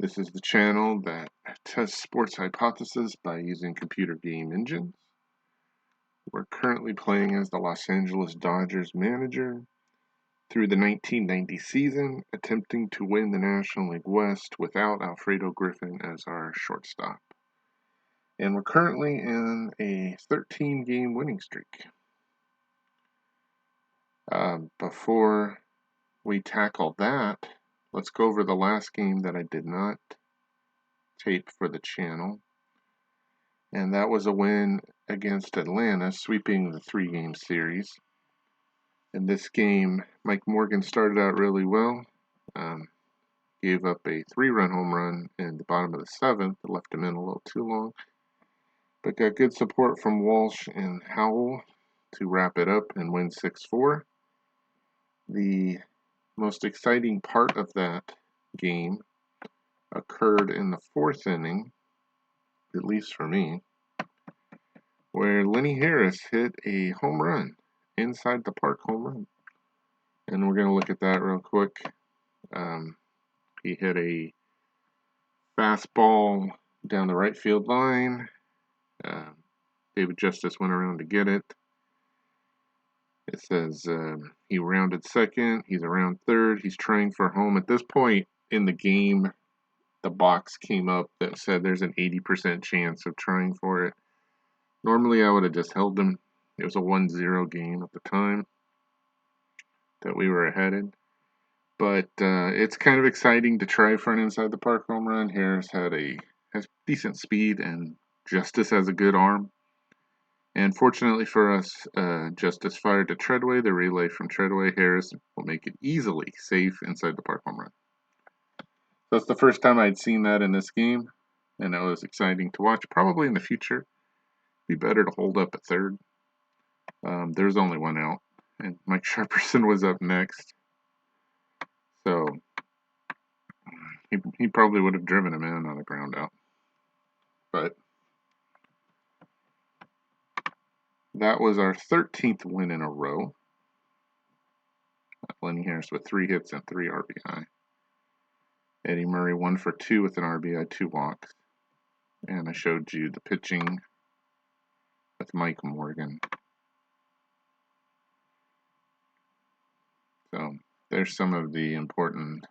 This is the channel that tests sports hypotheses by using computer game engines. We're currently playing as the Los Angeles Dodgers manager through the 1990 season, attempting to win the National League West without Alfredo Griffin as our shortstop. And we're currently in a 13-game winning streak. Before we tackle that, let's go over the last game that I did not tape for the channel. And that was a win against Atlanta, sweeping the 3-game series. In this game, Mike Morgan started out really well. Gave up a 3-run home run in the bottom of the 7th. It left him in a little too long. But got good support from Walsh and Howell to wrap it up and win 6-4. The most exciting part of that game occurred in the 4th inning, at least for me, where Lenny Harris hit a home run, inside the park home run. And we're going to look at that real quick. He hit a fastball down the right field line. David Justice went around to get it. It says he rounded second. He's around third. He's trying for home. At this point in the game, the box came up that said there's an 80% chance of trying for it. Normally, I would have just held him. It was a 1-0 game at the time that we were headed. But it's kind of exciting to try for an inside the park home run. Harris has decent speed, and Justice has a good arm. And fortunately for us, Justice fired to Treadway. The relay from Treadway, Harris will make it easily safe inside the park home run. So it's the first time I'd seen that in this game, and it was exciting to watch. Probably in the future, it'd be better to hold up at third. There's only one out, and Mike Sharperson was up next. So he probably would have driven him in on a ground out. But that was our 13th win in a row. Lenny Harris with 3 hits and 3 RBI. Eddie Murray 1 for 2 with an RBI, 2 walks. And I showed you the pitching with Mike Morgan. So there's some of the important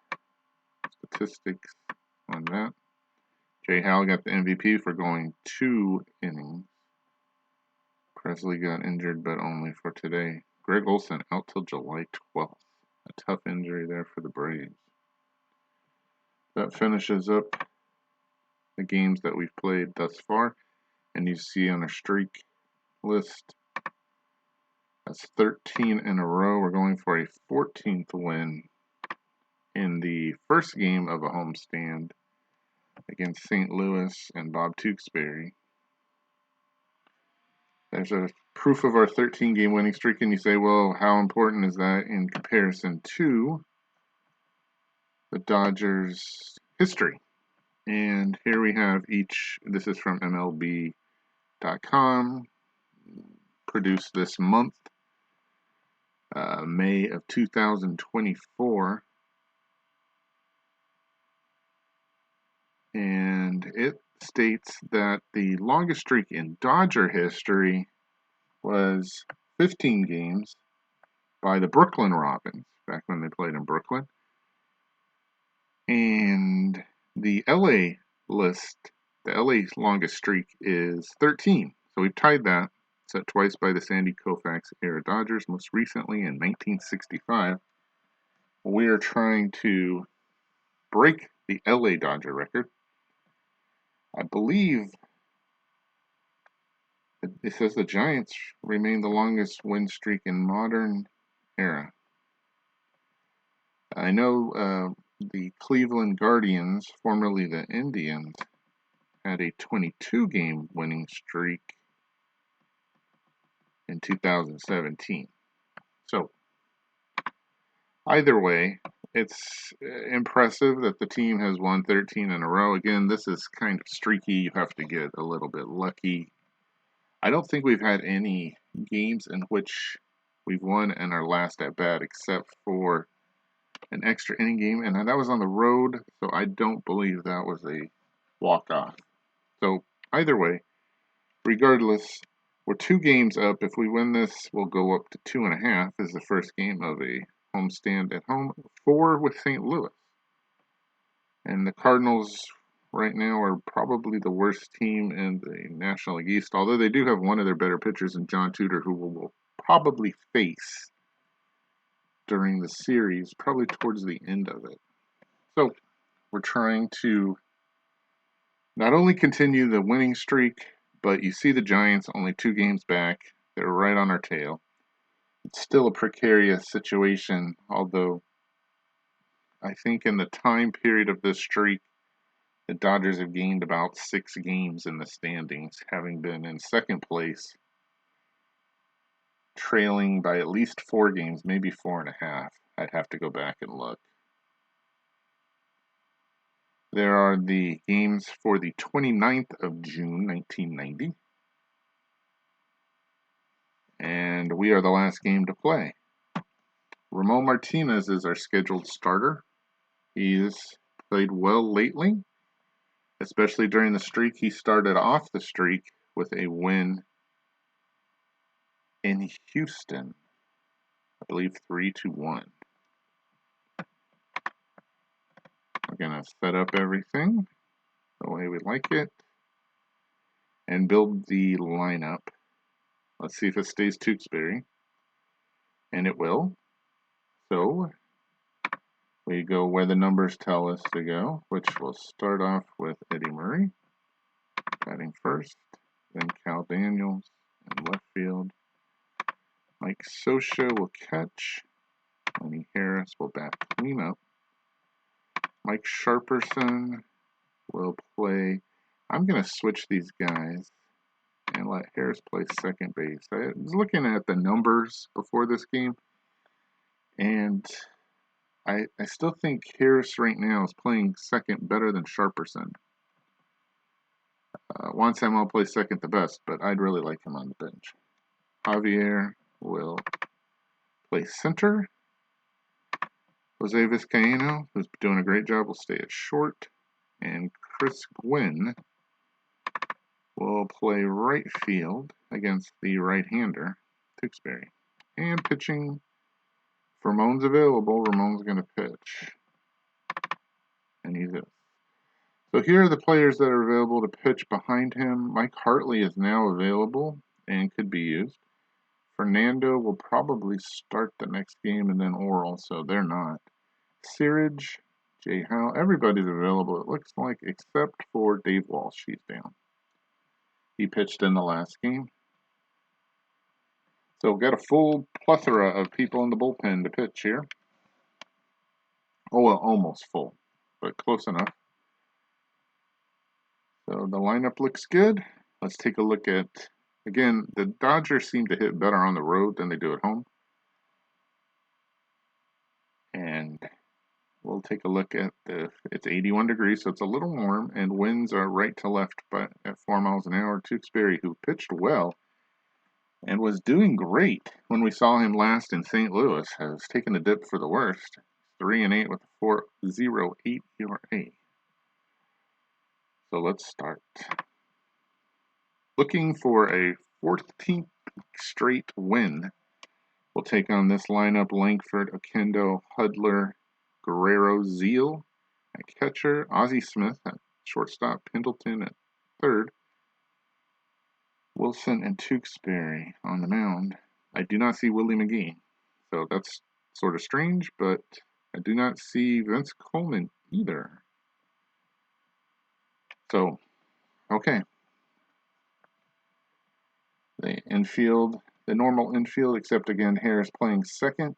statistics on that. Jay Howell got the MVP for going 2 innings. Presley got injured, but only for today. Greg Olson out till July 12th. A tough injury there for the Braves. That finishes up the games that we've played thus far. And you see on our streak list, that's 13 in a row. We're going for a 14th win in the first game of a homestand against St. Louis and Bob Tewksbury. There's a proof of our 13-game winning streak, and you say, well, how important is that in comparison to the Dodgers' history? And here we have each, this is from MLB.com, produced this month, May of 2024. And it states that the longest streak in Dodger history was 15 games by the Brooklyn Robins, back when they played in Brooklyn. And the LA list, the LA longest streak is 13. So we've tied that, set twice by the Sandy Koufax era Dodgers, most recently in 1965. We are trying to break the LA Dodger record. I believe it says the Giants remain the longest win streak in modern era. I know the Cleveland Guardians, formerly the Indians, had a 22-game winning streak in 2017. So, either way, it's impressive that the team has won 13 in a row. Again, this is kind of streaky. You have to get a little bit lucky. I don't think we've had any games in which we've won in our last at bat except for an extra inning game, and that was on the road, so I don't believe that was a walk-off. So either way, regardless, we're 2 games up. If we win this, we'll go up to 2.5 as the first game of a homestand at home. 4 with St. Louis. And the Cardinals right now are probably the worst team in the National League East, although they do have one of their better pitchers in John Tudor, who we'll probably face during the series, probably towards the end of it. So we're trying to not only continue the winning streak, but you see the Giants only 2 games back. They're right on our tail. It's still a precarious situation, although I think in the time period of this streak, the Dodgers have gained about 6 games in the standings, having been in second place, trailing by at least 4 games, maybe 4.5. I'd have to go back and look. There are the games for the 29th of June, 1990. And we are the last game to play. Ramon Martinez is our scheduled starter. He's played well lately, especially during the streak. He started off the streak with a win in Houston, I believe 3-1. We're going to set up everything the way we like it and build the lineup. Let's see if it stays Tewksbury. And it will. So we go where the numbers tell us to go, which will start off with Eddie Murray batting first, then Cal Daniels in left field. Mike Scioscia will catch. Lenny Harris will bat cleanup. Mike Sharperson will play. I'm going to switch these guys and let Harris play second base. I was looking at the numbers before this game, and I still think Harris right now is playing second better than Sharperson. Juan Samuel plays second the best, but I'd really like him on the bench. Javier will play center. Jose Vizcaino, who's doing a great job, will stay at short. And Chris Gwynn will play right field against the right-hander, Tewksbury. And pitching, if Ramon's available, Ramon's going to pitch. And he's it. So here are the players that are available to pitch behind him. Mike Hartley is now available and could be used. Fernando will probably start the next game, and then Oral, so they're not. Searage, Jay Howe, everybody's available, it looks like, except for Dave Walsh. He's down. He pitched in the last game. So we've got a full plethora of people in the bullpen to pitch here. Oh, well, almost full, but close enough. So the lineup looks good. Let's take a look at, again, the Dodgers seem to hit better on the road than they do at home. And we'll take a look at it's 81 degrees, so it's a little warm, and winds are right to left at 4 miles an hour. Tewksbury, who pitched well and was doing great when we saw him last in St. Louis, has taken a dip for the worst. 3-8 with a 4.08 ERA. So let's start. Looking for a 14th straight win. We'll take on this lineup: Langford, Oquendo, Hudler, Guerrero, Zeal at catcher, Ozzie Smith at shortstop, Pendleton at third, Wilson and Tewksbury on the mound. I do not see Willie McGee, so that's sort of strange, but I do not see Vince Coleman either. So, okay. The infield, the normal infield, except again Harris playing second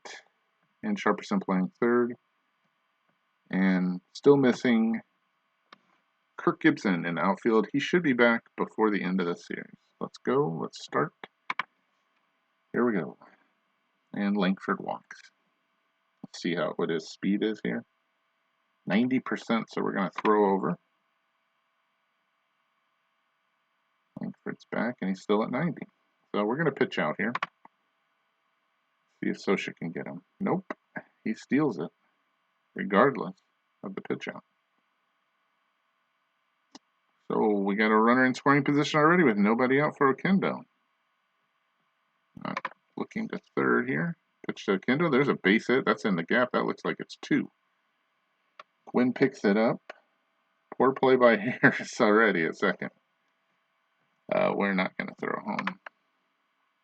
and Sharperson playing third. And still missing Kirk Gibson in the outfield. He should be back before the end of the series. Let's go. Let's start. Here we go. And Langford walks. Let's see what his speed is here. 90%, so we're going to throw over. Langford's back, and he's still at 90. So we're going to pitch out here. See if Scioscia can get him. Nope. He steals it. regardless of the pitch out. So we got a runner in scoring position already with nobody out for Oquendo. Looking to third here. Pitch to Oquendo. There's a base hit. That's in the gap. That looks like it's 2. Quinn picks it up. Poor play by Harris already at second. We're not going to throw home.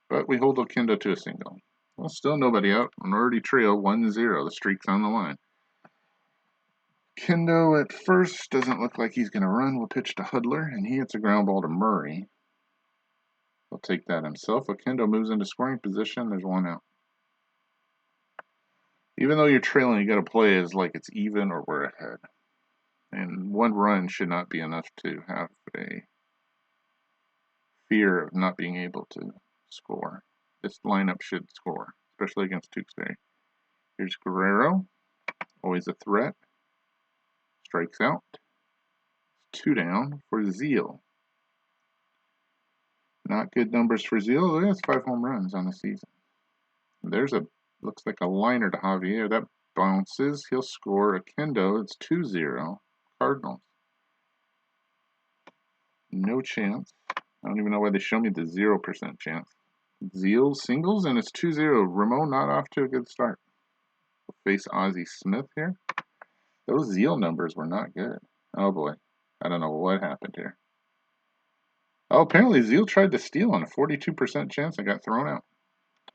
But we hold Oquendo to a single. Well, still nobody out. An already trail 1-0. The streak's on the line. Kendo at first doesn't look like he's going to run. We'll pitch to Hudler, and he hits a ground ball to Murray. He'll take that himself. Oquendo moves into scoring position. There's 1 out. Even though you're trailing, you got to play as like it's even or we're ahead. And 1 run should not be enough to have a fear of not being able to score. This lineup should score, especially against Tewksbury. Here's Guerrero, always a threat. Strikes out. 2 down for Zeal. Not good numbers for Zeal. He has 5 home runs on the season. There's looks like a liner to Javier. That bounces. He'll score Oquendo. It's 2-0. Cardinals. No chance. I don't even know why they show me the 0% chance. Zeal singles, and it's 2-0. Ramon not off to a good start. We'll face Ozzie Smith here. Those Zeal numbers were not good. Oh boy. I don't know what happened here. Oh, apparently Zeal tried to steal on a 42% chance and got thrown out.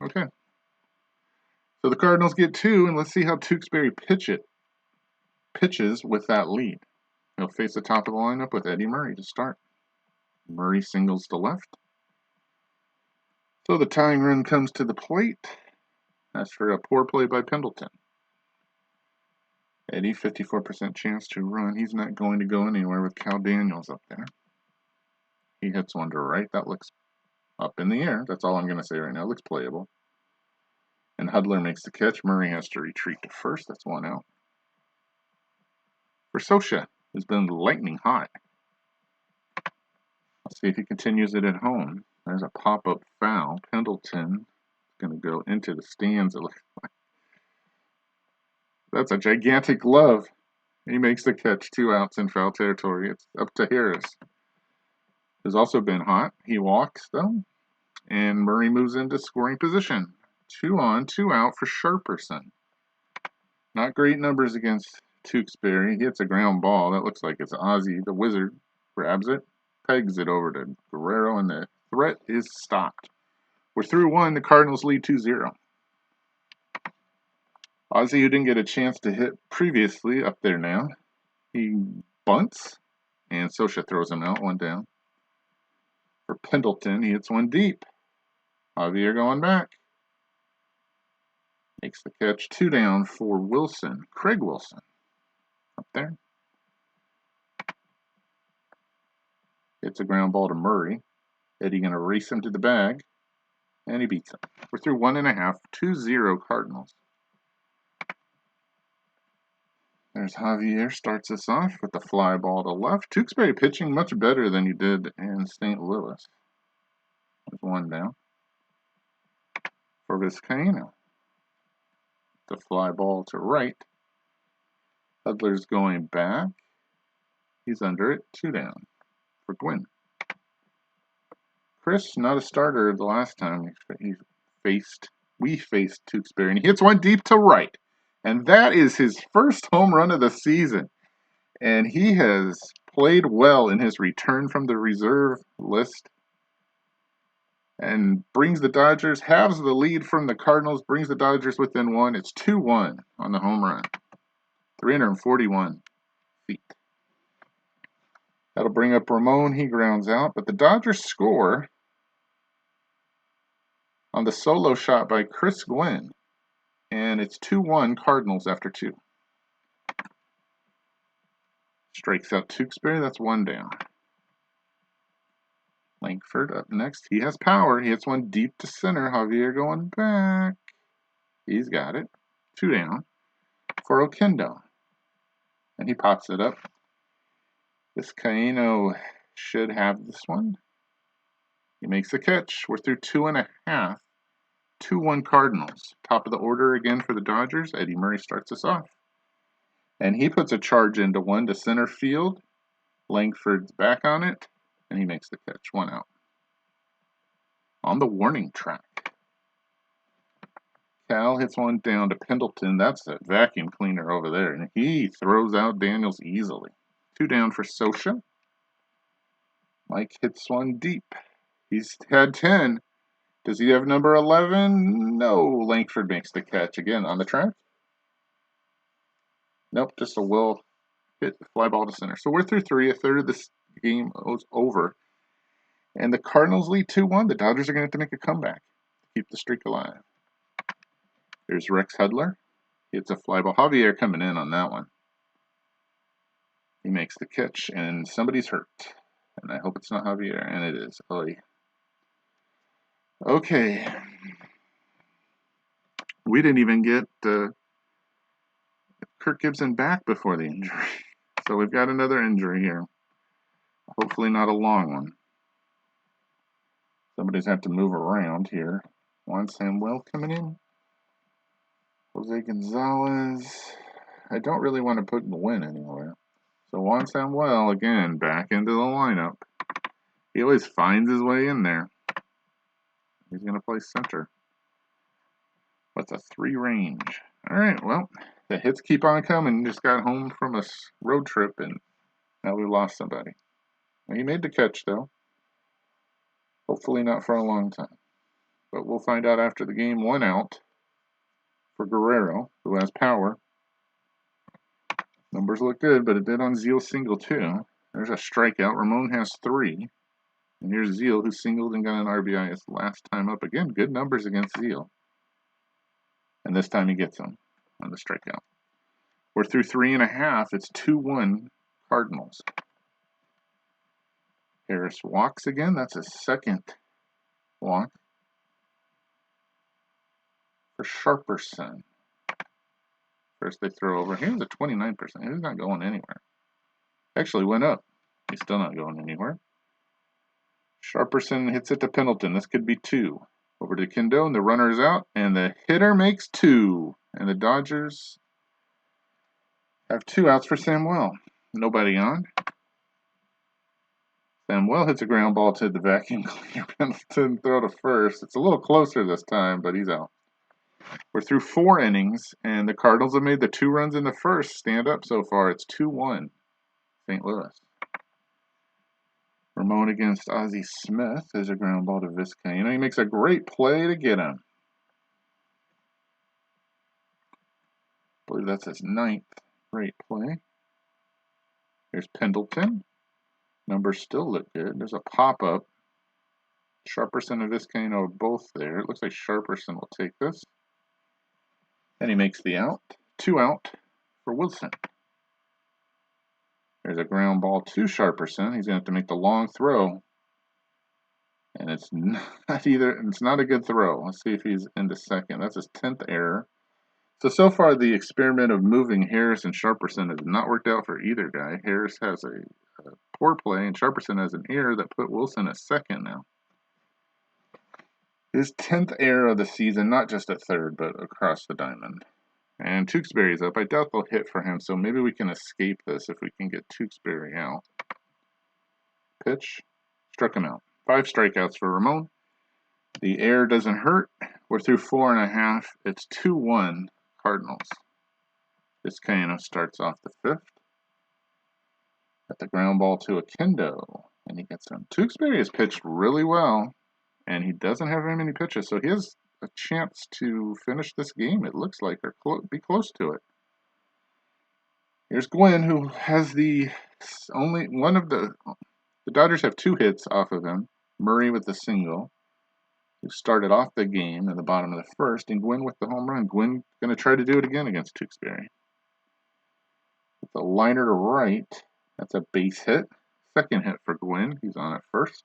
Okay. So the Cardinals get 2, and let's see how Tewksbury pitches with that lead. He'll face the top of the lineup with Eddie Murray to start. Murray singles to left. So the tying run comes to the plate. That's for a poor play by Pendleton. Eddie, 54% chance to run. He's not going to go anywhere with Cal Daniels up there. He hits one to right. That looks up in the air. That's all I'm going to say right now. It looks playable. And Hudler makes the catch. Murray has to retreat to first. That's 1 out. For Sosha, who's been lightning hot. Let's see if he continues it at home. There's a pop-up foul. Pendleton is going to go into the stands, it looks like. That's a gigantic glove. He makes the catch. 2 outs in foul territory. It's up to Harris. Who's also been hot. He walks, though. And Murray moves into scoring position. 2 on, 2 out for Sharperson. Not great numbers against Tewksbury. He hits a ground ball. That looks like it's Ozzie, the Wizard, grabs it, pegs it over to Guerrero, and the threat is stopped. We're through 1. The Cardinals lead 2-0. Ozzie, who didn't get a chance to hit previously, up there now. He bunts, and Sosha throws him out. 1 down. For Pendleton, he hits one deep. Javier going back. Makes the catch. 2 down for Wilson. Craig Wilson. Up there. Hits a ground ball to Murray. Eddie going to race him to the bag. And he beats him. We're through 1.5. 2-0 Cardinals. There's Javier. Starts us off with the fly ball to left. Tewksbury pitching much better than he did in St. Louis. There's 1 down. For Vizcaino. The fly ball to right. Hudler's going back. He's under it. 2 down for Gwynn. Chris, not a starter the last time we faced Tewksbury, and he hits one deep to right. And that is his first home run of the season. And he has played well in his return from the reserve list. And brings the Dodgers, halves the lead from the Cardinals, brings the Dodgers within 1. It's 2-1 on the home run. 341 feet. That'll bring up Ramon. He grounds out, but the Dodgers score on the solo shot by Chris Gwynn. And it's 2-1 Cardinals after 2. Strikes out Tewksbury. That's 1 down. Langford up next. He has power. He hits one deep to center. Javier going back. He's got it. 2 down for Oquendo. And he pops it up. Vizcaino should have this one. He makes the catch. We're through 2.5. 2-1 Cardinals. Top of the order again for the Dodgers. Eddie Murray starts us off. And he puts a charge into one to center field. Langford's back on it, and he makes the catch. 1 out. On the warning track. Cal hits one down to Pendleton. That's a vacuum cleaner over there. And he throws out Daniels easily. 2 down for Sosha. Mike hits one deep. He's had 10. Does he have number 11? No. Langford makes the catch again on the track. Nope, just a will hit fly ball to center. So we're through 3. A third of this game is over. And the Cardinals lead 2-1. The Dodgers are going to have to make a comeback to keep the streak alive. There's Rex Hudler. It's a fly ball. Javier coming in on that one. He makes the catch, and somebody's hurt. And I hope it's not Javier, and it is. Oy. Okay. We didn't even get Kirk Gibson back before the injury. So we've got another injury here. Hopefully not a long one. Somebody's had to move around here. Juan Samuel coming in. Jose Gonzalez. I don't really want to put Nguyen anywhere. So Juan Samuel, again, back into the lineup. He always finds his way in there. He's going to play center. What's a 3 range? All right, well, the hits keep on coming. Just got home from a road trip, and now we lost somebody. He made the catch, though. Hopefully not for a long time. But we'll find out after the game. 1 out for Guerrero, who has power. Numbers look good, but it did on Zeal single, too. There's a strikeout. Ramon has 3. And here's Zeal, who singled and got an RBI his last time up. Again, good numbers against Zeal. And this time he gets them on the strikeout. We're through 3.5. It's 2-1 Cardinals. Harris walks again. That's his second walk for Sharperson. First they throw over. Here's a 29%. He's not going anywhere. Actually went up. He's still not going anywhere. Sharperson hits it to Pendleton. This could be 2. Over to Kindo, and the runner is out, and the hitter makes 2. And the Dodgers have 2 outs for Samuel. Nobody on. Samuel hits a ground ball to the vacuum cleaner. Pendleton throw to first. It's a little closer this time, but he's out. We're through 4 innings, and the Cardinals have made the 2 runs in the first stand up so far. It's 2-1 St. Louis. Ramon against Ozzie Smith. There's a ground ball to Vizcaino. He makes a great play to get him. I believe that's his 9th great play. Here's Pendleton. Numbers still look good. There's a pop-up. Sharperson and Vizcaino are both there. It looks like Sharperson will take this. And he makes the out. 2 out for Wilson. There's a ground ball to Sharperson. He's going to have to make the long throw. And it's not a good throw. Let's see if he's into second. That's his 10th error. So far the experiment of moving Harris and Sharperson has not worked out for either guy. Harris has a poor play, and Sharperson has an error that put Wilson at second now. His 10th error of the season, not just at third, but across the diamond. And Tewksbury's up. I doubt they'll hit for him, so maybe we can escape this if we can get Tewksbury out. Pitch. Struck him out. 5 strikeouts for Ramon. The error doesn't hurt. We're through 4.5. It's 2-1 Cardinals. Vizcaino starts off the 5th. Got the ground ball to Akindo, and he gets him. Tewksbury has pitched really well, and he doesn't have very many pitches, so he has a chance to finish this game, it looks like, or be close to it. Here's Gwynn, who has the only one of the Dodgers have 2 hits off of him. Murray with the single, who started off the game in the bottom of the 1st, and Gwynn with the home run. Gwynn going to try to do it again against Tewksbury. With a liner to right, that's a base hit. 2nd hit for Gwynn. He's on at first.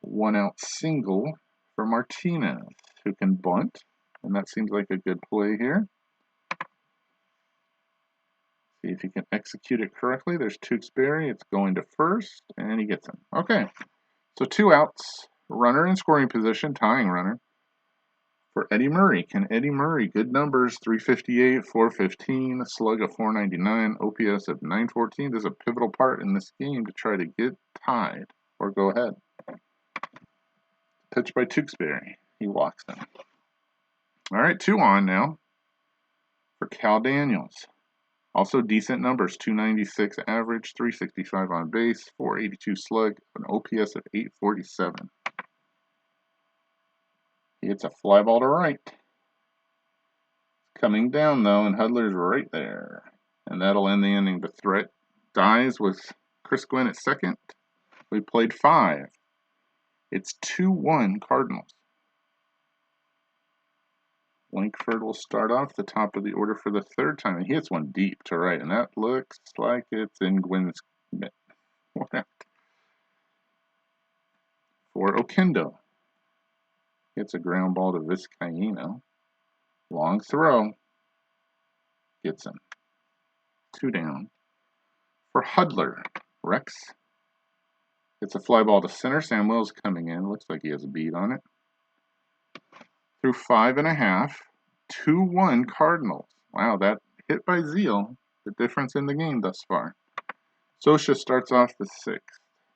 1 out single for Martinez, who can bunt, and that seems like a good play here. See if he can execute it correctly. There's Tewksbury. It's going to first, and he gets him. Okay, so 2 outs. Runner in scoring position, tying runner for Eddie Murray. Can Eddie Murray, good numbers, 358, 415, slug of 499, OPS of 914. There's a pivotal part in this game to try to get tied or go ahead. Pitch by Tewksbury. He walks them. All right, 2 on now for Cal Daniels. Also decent numbers, 296 average, 365 on base, 482 slug, an OPS of 847. He hits a fly ball to right. Coming down, though, and Hudler's right there. And that'll end the inning. The threat dies with Chris Gwynn at second. We played 5. It's 2-1 Cardinals. Lankford will start off the top of the order for the 3rd time. And he hits one deep to right, and that looks like it's in Gwynn's mitt. For Oquendo. Hits a ground ball to Vizcaíno. Long throw. Gets him. 2 down. For Hudler. Rex. It's a fly ball to center. Samuel's coming in. Looks like he has a beat on it. Through 5.5. 2-1 Cardinals. Wow, that hit by Zeal. The difference in the game thus far. Socha starts off the 6th.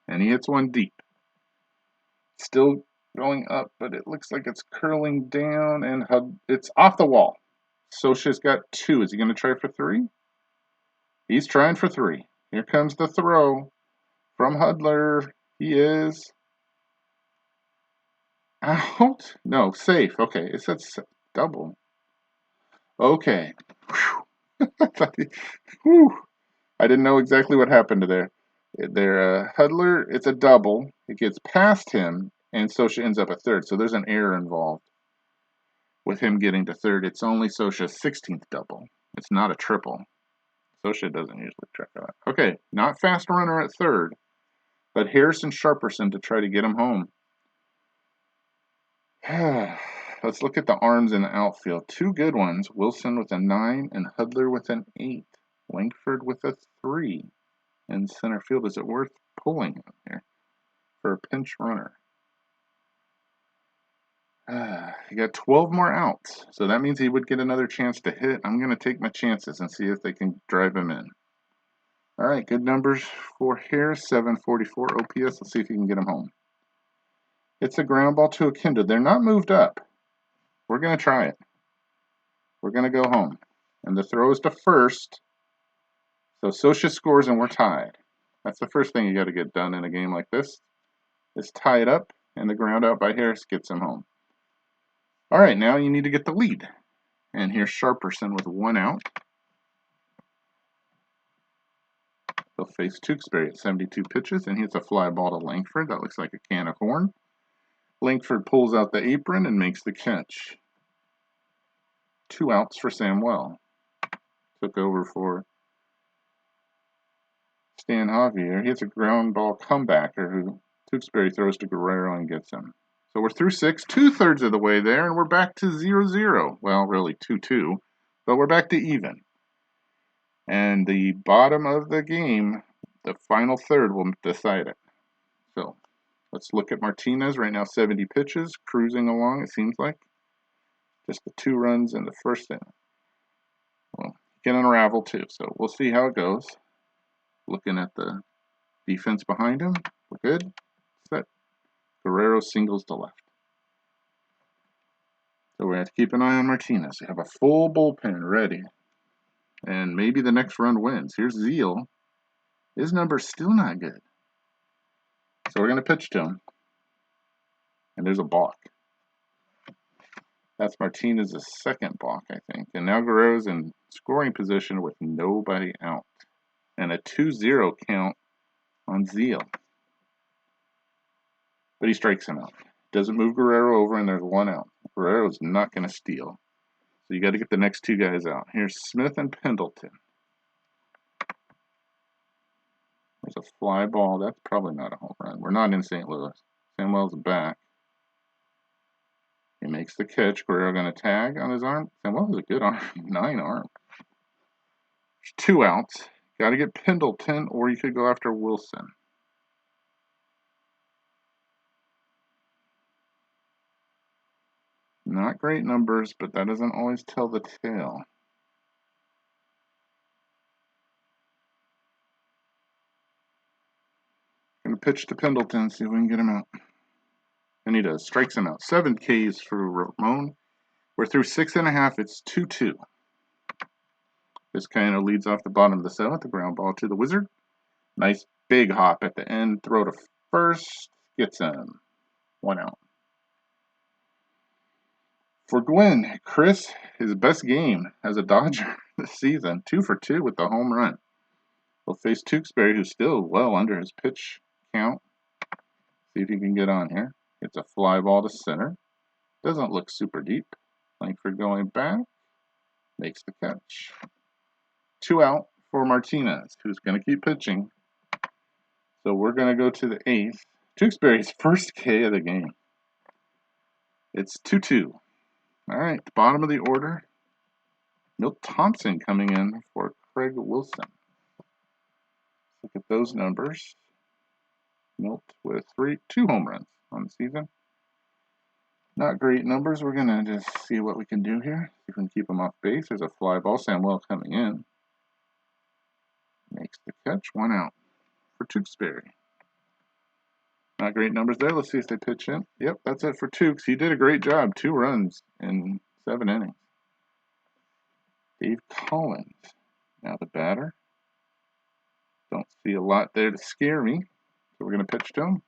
And he hits one deep. Still going up, but it looks like it's curling down. And it's off the wall. Socha's got 2. Is he going to try for 3? He's trying for 3. Here comes the throw from Hudler. He is out. No, safe. Okay, it said double. Okay. Whew. I didn't know exactly what happened there. Hudler, it's a double. It gets past him, and Socha ends up at 3rd. So there's an error involved with him getting to 3rd. It's only Socha's 16th double. It's not a triple. Socha doesn't usually try for that. Okay, not fast runner at 3rd, but Harrison Sharperson to try to get him home. Let's look at the arms in the outfield. 2 good ones. Wilson with a 9 and Hudler with an 8. Lankford with a 3. In center field, is it worth pulling him here for a pinch runner? He got 12 more outs, so that means he would get another chance to hit. I'm going to take my chances and see if they can drive him in. All right, good numbers for Harris, 744 OPS. Let's see if he can get him home. It's a ground ball to Oquendo. They're not moved up. We're going to try it. We're going to go home. And the throw is to first. So Socha scores and we're tied. That's the first thing you got to get done in a game like this. Is tie it up, and the ground out by Harris gets him home. All right, now you need to get the lead. And here's Sharperson with 1 out. He'll face Tewksbury at 72 pitches, and he hits a fly ball to Lankford. That looks like a can of corn. Lankford pulls out the apron and makes the catch. 2 outs for Samuel. Took over for Stan Javier. He hits a ground ball comebacker who Tewksbury throws to Guerrero and gets him. So we're through 6, 2/3 of the way there, and we're back to 0-0. Well, really 2-2, but we're back to even. And the bottom of the game, the final third, will decide it. So let's look at Martinez. Right now, 70 pitches, cruising along, it seems like. Just the 2 runs in the first inning. Well, he can unravel too, so we'll see how it goes. Looking at the defense behind him, we're good. Set. Guerrero singles to left. So we have to keep an eye on Martinez. We have a full bullpen ready. And maybe the next run wins. Here's Zeal. His number's still not good. So we're going to pitch to him. And there's a balk. That's Martinez's second balk, I think. And now Guerrero's in scoring position with nobody out. And a 2-0 count on Zeal. But he strikes him out. Doesn't move Guerrero over, and there's 1 out. Guerrero's not going to steal. So you got to get the next 2 guys out. Here's Smith and Pendleton. There's a fly ball. That's probably not a home run. We're not in St. Louis. Samuel's back. He makes the catch. Guerrero going to tag on his arm. Samuel has a good arm. 9 arm. There's 2 outs. Got to get Pendleton, or you could go after Wilson. Not great numbers, but that doesn't always tell the tale. Gonna pitch to Pendleton, see if we can get him out. And he does. Strikes him out. 7 Ks for Ramon. We're through 6.5. It's 2-2. This kind of leads off the bottom of the 7th. The ground ball to the Wizard. Nice big hop at the end. Throw to first. Gets him. 1 out. For Gwen, Chris, his best game as a Dodger this season. 2 for 2 with the home run. He'll face Tewksbury, who's still well under his pitch count. See if he can get on here. It's a fly ball to center. Doesn't look super deep. Langford going back. Makes the catch. 2 out for Martinez, who's going to keep pitching. So we're going to go to the 8th. Tewksbury's first K of the game. It's 2-2. All right, bottom of the order. Milt Thompson coming in for Craig Wilson. Look at those numbers. Milt with 2 home runs on the season. Not great numbers. We're going to just see what we can do here. See if we can keep him off base. There's a fly ball. Samuel coming in. Makes the catch. 1 out for Tewksbury. Not great numbers there. Let's see if they pitch in. Yep, that's it for Tukes. He did a great job. 2 runs in 7 innings. Dave Collins. Now the batter. Don't see a lot there to scare me. So we're going to pitch to him.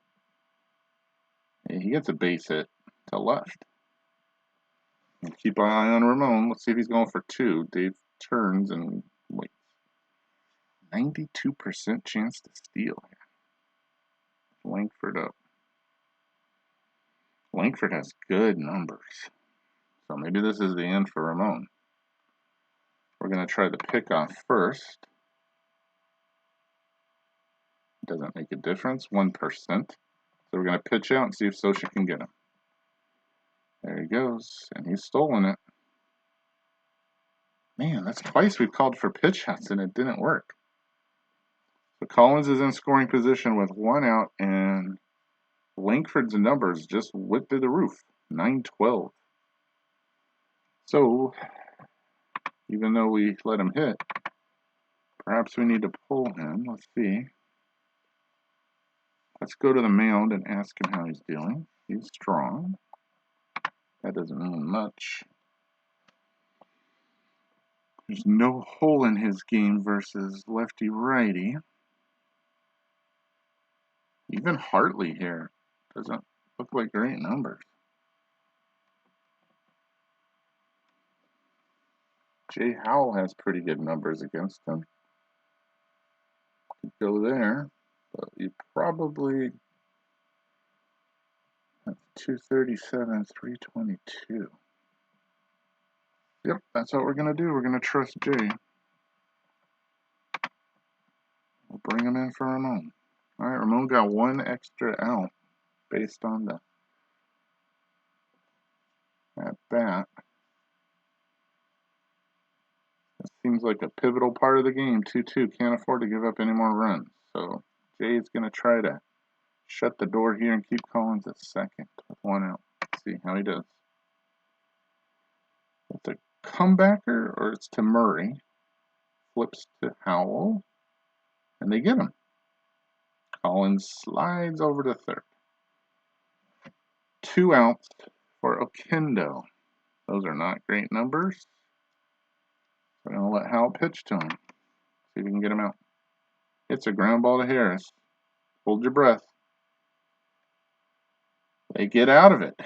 Yeah, he gets a base hit to left. And keep an eye on Ramon. Let's see if he's going for 2. Dave turns and waits. 92% chance to steal here. Langford up. Langford has good numbers. So maybe this is the end for Ramon. We're going to try the pickoff first. Doesn't make a difference. 1%. So we're going to pitch out and see if Sosha can get him. There he goes. And he's stolen it. Man, that's twice we've called for pitch outs and it didn't work. So Collins is in scoring position with 1 out, and Langford's numbers just went through the roof. 9-12. So, even though we let him hit, perhaps we need to pull him. Let's see. Let's go to the mound and ask him how he's doing. He's strong. That doesn't mean much. There's no hole in his game versus lefty-righty. Even Hartley here doesn't look like great numbers. Jay Howell has pretty good numbers against him. Could go there, but you probably have 237, 322. Yep, that's what we're going to do. We're going to trust Jay. We'll bring him in for Ramon. All right, Ramon got 1 extra out based on the at bat. It seems like a pivotal part of the game. 2-2. Can't afford to give up any more runs. So Jay's going to try to shut the door here and keep Collins at second with 1 out. Let's see how he does. It's a comebacker, or it's to Murray. Flips to Howell. And they get him. Collins slides over to third. 2 outs for Oquendo. Those are not great numbers. We're going to let Howell pitch to him. See if we can get him out. It's a ground ball to Harris. Hold your breath. They get out of it.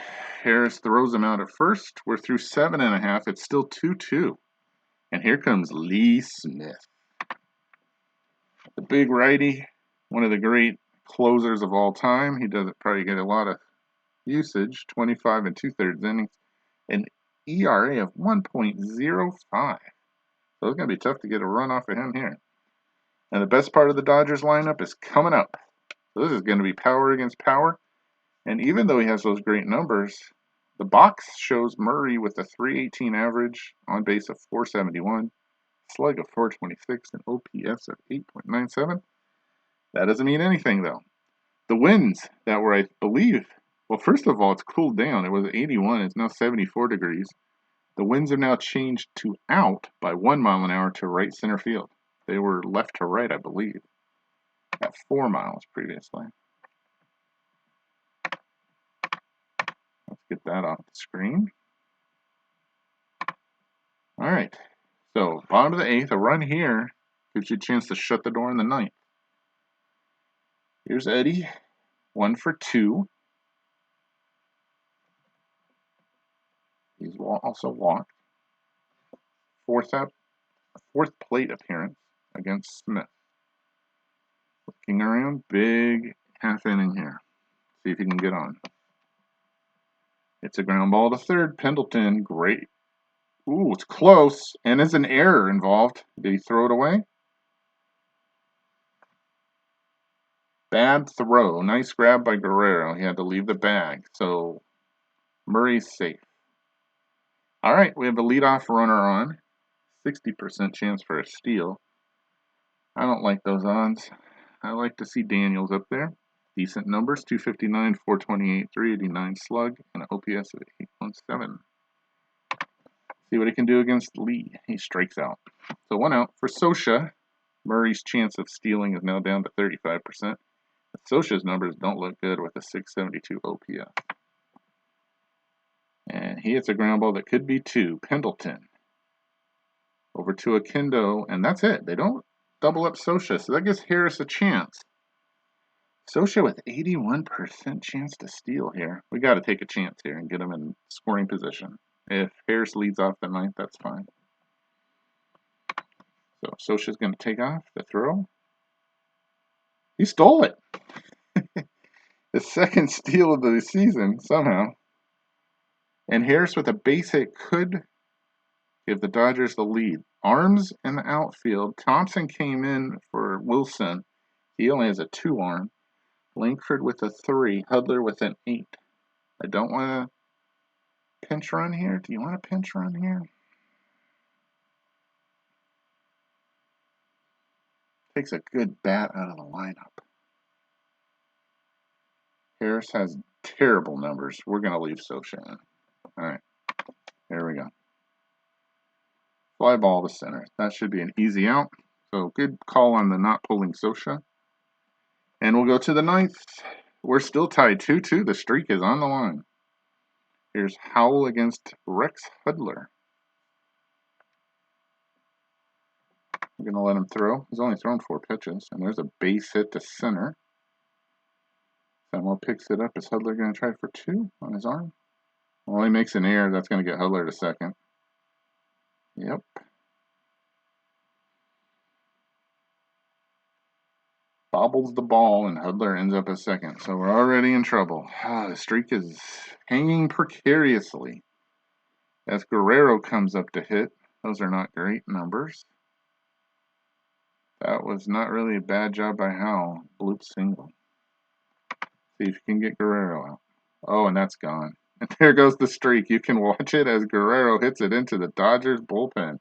Harris throws him out at first. We're through 7.5. It's still 2-2. And here comes Lee Smith. The big righty. One of the great closers of all time. He doesn't probably get a lot of usage. 25 2/3 innings. An ERA of 1.05. So it's going to be tough to get a run off of him here. And the best part of the Dodgers lineup is coming up. So this is going to be power against power. And even though he has those great numbers, the box shows Murray with a 318 average, on base of 471, slug of 426, and OPS of 8.97. That doesn't mean anything, though. The wins that were, I believe, Well, first of all, it's cooled down. It was 81. It's now 74 degrees. The winds have now changed to out by 1 mile an hour to right center field. They were left to right, I believe, at 4 miles previously. Let's get that off the screen. All right. So, bottom of the 8th, a run here gives you a chance to shut the door in the 9th. Here's Eddie, 1 for 2. He's also walked. Fourth plate appearance against Smith. Looking around, big half inning here. See if he can get on. It's a ground ball to third. Pendleton, great. Ooh, it's close, and there's an error involved. Did he throw it away? Bad throw. Nice grab by Guerrero. He had to leave the bag, so Murray's safe. All right, we have a leadoff runner on. 60% chance for a steal. I don't like those odds. I like to see Daniels up there. Decent numbers, 259, 428, 389 slug, and an OPS of 817. See what he can do against Lee. He strikes out. So 1 out for Sosha. Murray's chance of stealing is now down to 35%. But Sosha's numbers don't look good with a 672 OPS. And he hits a ground ball that could be 2. Pendleton. Over to Akindo, and that's it. They don't double up Sosha, so that gives Harris a chance. Sosha with 81% chance to steal here. We got to take a chance here and get him in scoring position. If Harris leads off the 9th, that's fine. So Sosha's going to take off the throw. He stole it. The second steal of the season, somehow. And Harris with a base hit could give the Dodgers the lead. Arms in the outfield. Thompson came in for Wilson. He only has a 2 arm. Langford with a 3. Hudler with an 8. I don't want to pinch run here. Do you want to pinch run here? Takes a good bat out of the lineup. Harris has terrible numbers. We're going to leave Sosha in. All right. There we go. Fly ball to center. That should be an easy out. So good call on the not pulling Sosha. And we'll go to the 9th. We're still tied 2-2. The streak is on the line. Here's Howell against Rex Hudler. I'm going to let him throw. He's only thrown 4 pitches. And there's a base hit to center. Samuel picks it up. Is Hudler going to try for 2 on his arm? Well, he makes an error. That's going to get Hudler to second. Yep. Bobbles the ball, and Hudler ends up at second. So we're already in trouble. The streak is hanging precariously. As Guerrero comes up to hit. Those are not great numbers. That was not really a bad job by Howell. Bloop single. See if you can get Guerrero out. Oh, and that's gone. And there goes the streak. You can watch it as Guerrero hits it into the Dodgers bullpen.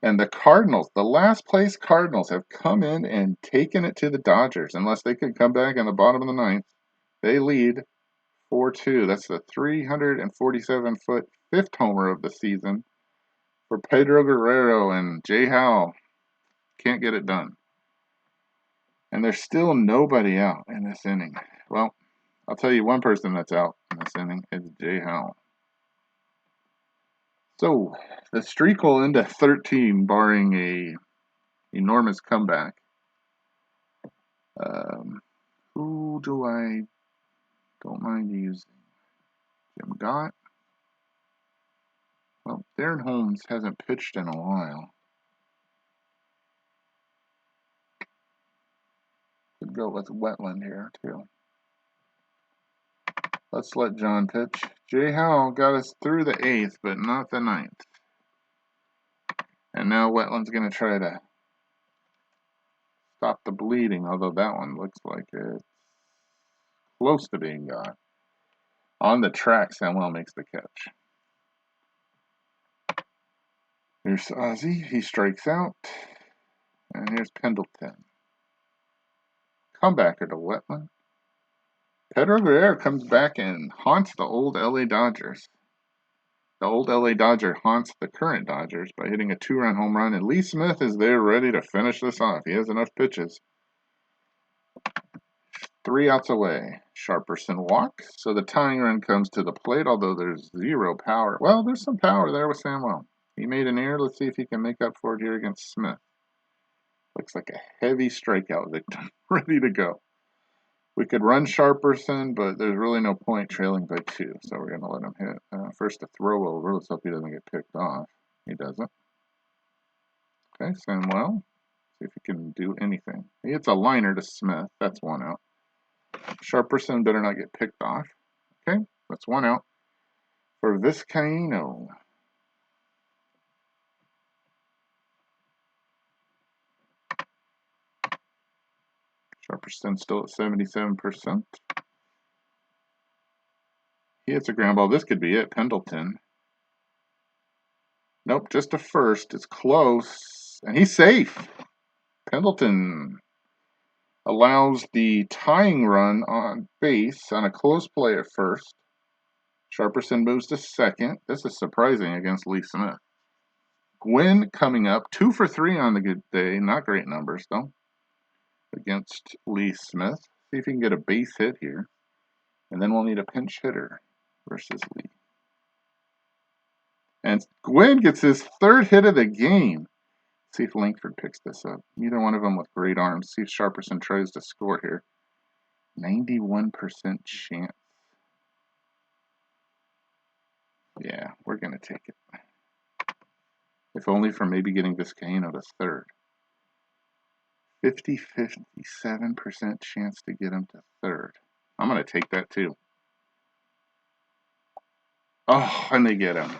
And the Cardinals, the last place Cardinals, have come in and taken it to the Dodgers. Unless they could come back in the bottom of the 9th. They lead 4-2. That's the 347-foot 5th homer of the season for Pedro Guerrero, and Jay Howell can't get it done. And there's still nobody out in this inning. Well, I'll tell you one person that's out in this inning is Jay Howell. So the streak will end at 13, barring a enormous comeback. Who do I don't mind using? Jim Gott. Well, Darren Holmes hasn't pitched in a while. Could go with Wetland here too. Let's let John pitch. Jay Howell got us through the 8th, but not the 9th. And now Wetland's going to try to stop the bleeding, although that one looks like it's close to being gone. On the track, Samuel makes the catch. Here's Ozzie. He strikes out. And here's Pendleton. Comebacker to Wetland. Pedro Guerrero comes back and haunts the old LA Dodgers. The old LA Dodger haunts the current Dodgers by hitting a 2-run home run, and Lee Smith is there ready to finish this off. He has enough pitches. 3 outs away. Sharperson walks, so the tying run comes to the plate, although there's 0 power. Well, there's some power there with Samuel. He made an error. Let's see if he can make up for it here against Smith. Looks like a heavy strikeout victim, ready to go. We could run Sharperson, but there's really no point trailing by 2, so we're going to let him hit. First a throw over. Let's hope he doesn't get picked off. He doesn't. Okay, Samuel. See if he can do anything. He hits a liner to Smith. That's 1 out. Sharperson better not get picked off. Okay, that's 1 out for Vizcaino. Sharperson still at 77%. He hits a ground ball. This could be it. Pendleton. Nope, just a first. It's close. And he's safe. Pendleton allows the tying run on base on a close play at first. Sharperson moves to second. This is surprising against Lee Smith. Gwynn coming up, 2 for 3 on the good day. Not great numbers, though, against Lee Smith. See if he can get a base hit here. And then we'll need a pinch hitter versus Lee. And Gwynn gets his 3rd hit of the game. See if Langford picks this up. Neither one of them with great arms. See if Sharperson tries to score here. 91% chance. Yeah, we're going to take it. If only for maybe getting Vizcaino to 3rd. 57% chance to get him to 3rd. I'm going to take that too. Oh, and they get him.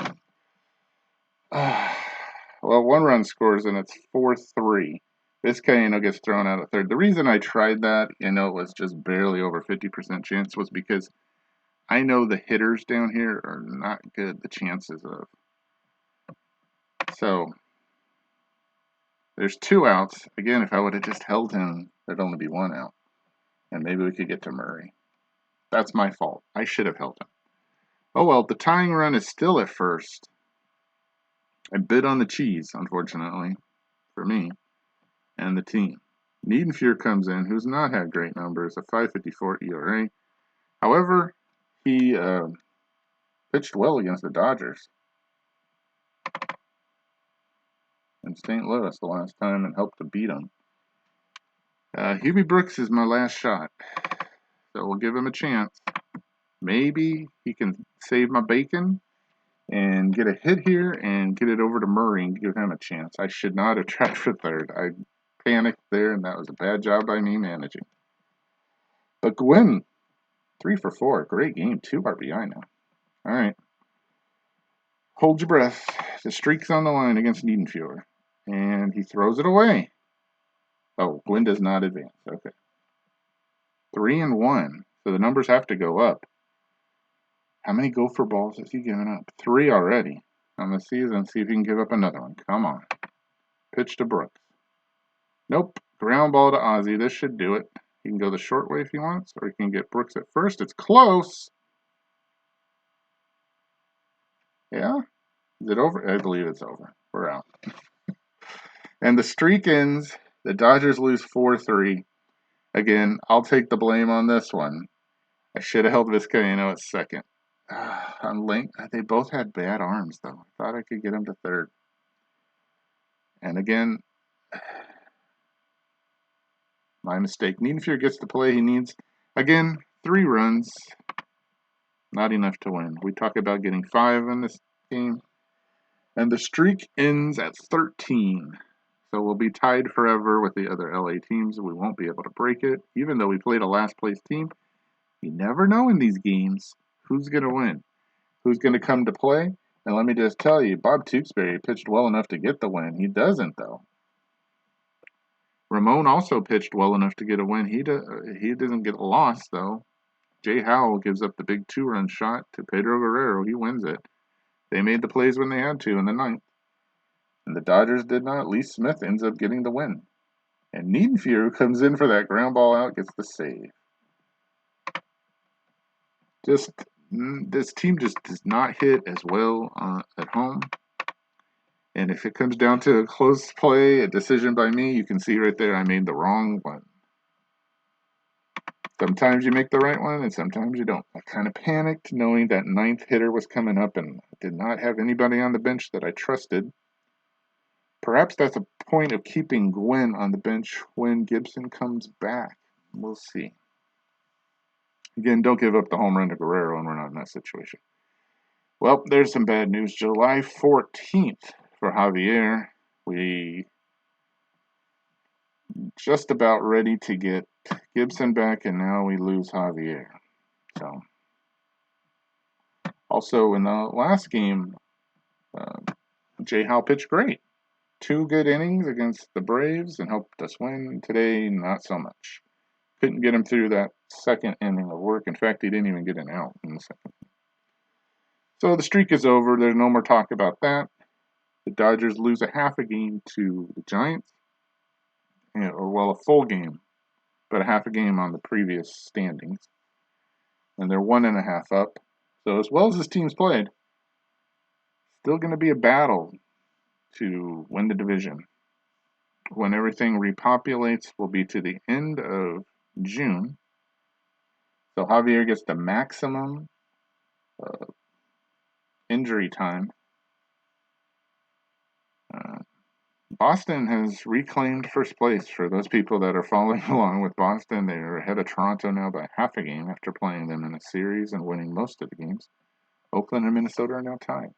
Well, 1 run scores and it's 4-3. Vizcaino gets thrown out at 3rd. The reason I tried that, it was just barely over 50% chance, was because I know the hitters down here are not good, the chances of. So, there's 2 outs. Again, if I would have just held him, there'd only be 1 out. And maybe we could get to Murray. That's my fault. I should have held him. Oh well, the tying run is still at first. I bid on the cheese, unfortunately, for me and the team. Niedenfuhr comes in, who's not had great numbers, a 5.54 ERA. However, he pitched well against the Dodgers in St. Louis the last time and helped to beat them. Hubie Brooks is my last shot, so we'll give him a chance. Maybe he can save my bacon and get a hit here and get it over to Murray and give him a chance. I should not have tried for 3rd. I panicked there, and that was a bad job by me managing. But Gwynn, 3 for 4. Great game. 2 RBI now. All right. Hold your breath. The streak's on the line against Niedenfuhr. And he throws it away. Oh, Gwynn does not advance. Okay. 3-1. So the numbers have to go up. How many gopher balls has he given up? 3 already on the season. See if he can give up another one. Come on. Pitch to Brooks. Nope. Ground ball to Ozzie. This should do it. He can go the short way if he wants, or he can get Brooks at first. It's close. Yeah? Is it over? I believe it's over. We're out. And the streak ends. The Dodgers lose 4-3. Again, I'll take the blame on this one. I should have held Vizcaino at 2nd. On Link, they both had bad arms, though. I thought I could get him to 3rd. And again, my mistake. Niedenfuhr gets the play he needs. Again, 3 runs. Not enough to win. We talk about getting 5 in this game. And the streak ends at 13. So we'll be tied forever with the other LA teams. We won't be able to break it. Even though we played a last place team, you never know in these games who's going to win, who's going to come to play. And let me just tell you, Bob Tewksbury pitched well enough to get the win. He doesn't, though. Ramon also pitched well enough to get a win. He doesn't get a loss, though. Jay Howell gives up the big 2-run shot to Pedro Guerrero. He wins it. They made the plays when they had to in the 9th. And the Dodgers did not. Lee Smith ends up getting the win. And Niedenfuhr, who comes in for that ground ball out, gets the save. Just this team just does not hit as well at home. And if it comes down to a close play, a decision by me, you can see right there I made the wrong one. Sometimes you make the right one, and sometimes you don't. I kind of panicked knowing that ninth hitter was coming up, and I did not have anybody on the bench that I trusted. Perhaps that's a point of keeping Gwynn on the bench when Gibson comes back. We'll see. Again, don't give up the home run to Guerrero, and we're not in that situation. Well, there's some bad news. July 14th for Javier. We just about ready to get Gibson back, and now we lose Javier. So, also in the last game, Jay Howe pitched great. 2 good innings against the Braves and helped us win. Today, not so much. Couldn't get him through that second inning of work. In fact, he didn't even get an out in the second. So the streak is over. There's no more talk about that. The Dodgers lose a half a game to the Giants, or a full game, but a half a game on the previous standings. And they're 1.5 up. So as well as this team's played, still going to be a battle to win the division. When everything repopulates will be to the end of June. So Javier gets the maximum injury time. Boston has reclaimed first place. For those people that are following along with Boston, they're ahead of Toronto now by half a game after playing them in a series and winning most of the games. Oakland and Minnesota are now tied.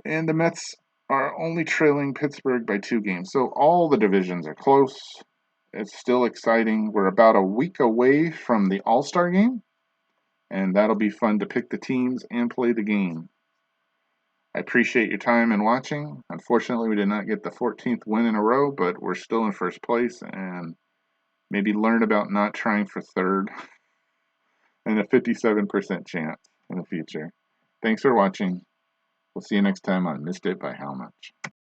And the Mets are only trailing Pittsburgh by 2 games. So all the divisions are close. It's still exciting. We're about a week away from the All-Star game, and that'll be fun to pick the teams and play the game. I appreciate your time and watching. Unfortunately, we did not get the 14th win in a row, but we're still in first place, and maybe learn about not trying for third and a 57% chance in the future. Thanks for watching. We'll see you next time on Missed It by How Much.